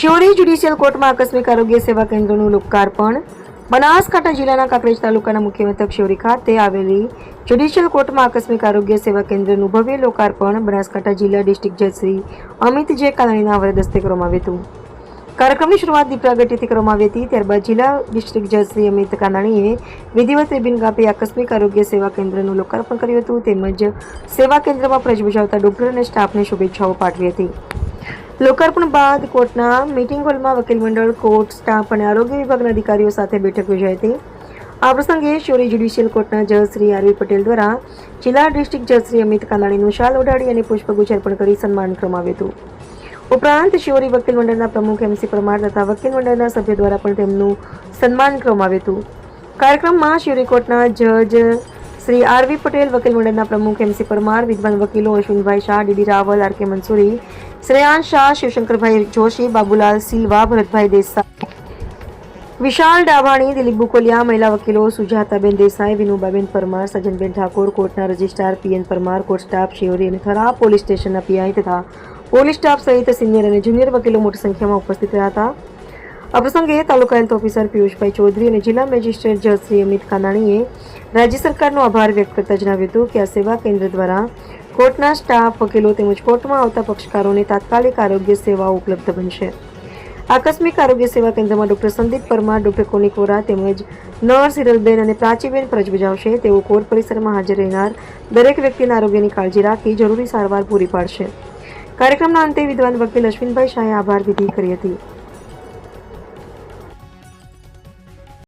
Shivri judicial કોર્ટમાં આકસ્મિક આરોગ્ય સેવા કેન્દ્રનું લોકાર્પણ. બનાસકાંઠા જિલ્લાના કાંકરેજ તાલુકાના મુખ્ય મથક શિવરી ખાતે આવેલી જ્યુડિશિયલ કોર્ટમાં આકસ્મિક આરોગ્ય સેવા કેન્દ્રનું ભવ્ય લોકાર્પણ બનાસકાંઠા જિલ્લા ડિસ્ટ્રિક્ટ જજ શ્રી અમિત જે કાનાણીના વરદ હસ્તે કરવામાં આવ્યું હતું. કાર્યક્રમની શરૂઆત દીપ પ્રાગટ્યથી કરવામાં આવી હતી. ત્યારબાદ જિલ્લા ડિસ્ટ્રિક્ટ જજ શ્રી અમિત કાનાણીએ વિધિવત રિબિન કાપી આકસ્મિક આરોગ્ય સેવા કેન્દ્રનું લોકાર્પણ કર્યું હતું. તેમજ સેવા કેન્દ્રમાં ફરજ બજાવતા ડોક્ટર અને સ્ટાફને શુભેચ્છાઓ પાઠવી હતી. લોકાર્પણ બાદ કોર્ટના મીટિંગ હોલમાં વકીલ મંડળ, કોર્ટ સ્ટાફ અને આરોગ્ય વિભાગના અધિકારીઓ સાથે બેઠક યોજાઈ હતી. આ પ્રસંગે શિવરી જ્યુડિશિયલ કોર્ટના જજ શ્રી આરવી પટેલ દ્વારા જિલ્લા ડિસ્ટ્રિક્ટ જજ શ્રી અમિત કાનાણીનું શાલ ઓઢાડી અને પુષ્પગુચ્છ અર્પણ કરી સન્માન કરવામાં આવ્યું હતું. ઉપરાંત શિવરી વકીલ મંડળના પ્રમુખ MC પરમાર તથા વકીલ મંડળના સભ્યો દ્વારા પણ તેમનું સન્માન કરવામાં આવ્યું હતું. કાર્યક્રમમાં શિવરી કોર્ટના જજ શ્રી આરવી પટેલ, વકીલ મંડળના પ્રમુખ MC પરમાર, વિદ્વાન વકીલો અશ્વિનભાઈ શાહ, ડીડી રાવલ, RK મંસૂરી, શ્રેયાંશ શાહ, શિવશંકરભાઈ જોશી, બાબુલાલ સિલ્વા, ભરતભાઈ દેસાઈ, વિશાલ ડાભાણી, દિલીપ બુકોલિયા, મહિલા વકીલો સુજાતાબેન દેસાઈ, વિનુબાબેન પરમાર, સજનબેન ઠાકોર, કોર્ટના registrar PN Parmar, court staff Shivri અને થરા પોલીસ સ્ટેશનના PI તથા પોલીસ સ્ટાફ સહિત સિનિયર અને જુનિયર વકીલો મોટી સંખ્યામાં ઉપસ્થિત રહ્યા હતા. આ પ્રસંગે તાલુકા હેલ્થ ઓફિસર પિયુષભાઈ ચૌધરી અને જિલ્લા મેજિસ્ટ્રેટ જજ શ્રી અમિત કાનાણીએ રાજ્ય સરકારનો આભાર વ્યક્ત કરતા જણાવ્યું હતું કે આ સેવા કેન્દ્ર દ્વારા કોર્ટના સ્ટાફ, વકીલો તેમજ કોર્ટમાં આવતા પક્ષકારોને તાત્કાલિક આરોગ્ય સેવાઓ ઉપલબ્ધ બનશે. આકસ્મિક આરોગ્ય સેવા કેન્દ્રમાં doctor Sandeep Parmar, doctor conic Vora તેમજ નર્સ હિરલબેન અને પ્રાચીબેન ફરજ બજાવશે. તેઓ કોર્ટ પરિસરમાં હાજર રહેનાર દરેક વ્યક્તિના આરોગ્યની કાળજી રાખી જરૂરી સારવાર પૂરી પાડશે. કાર્યક્રમના અંતે વિદ્વાન વકીલ અશ્વિનભાઈ શાહે આભાર વિધિ કરી હતી.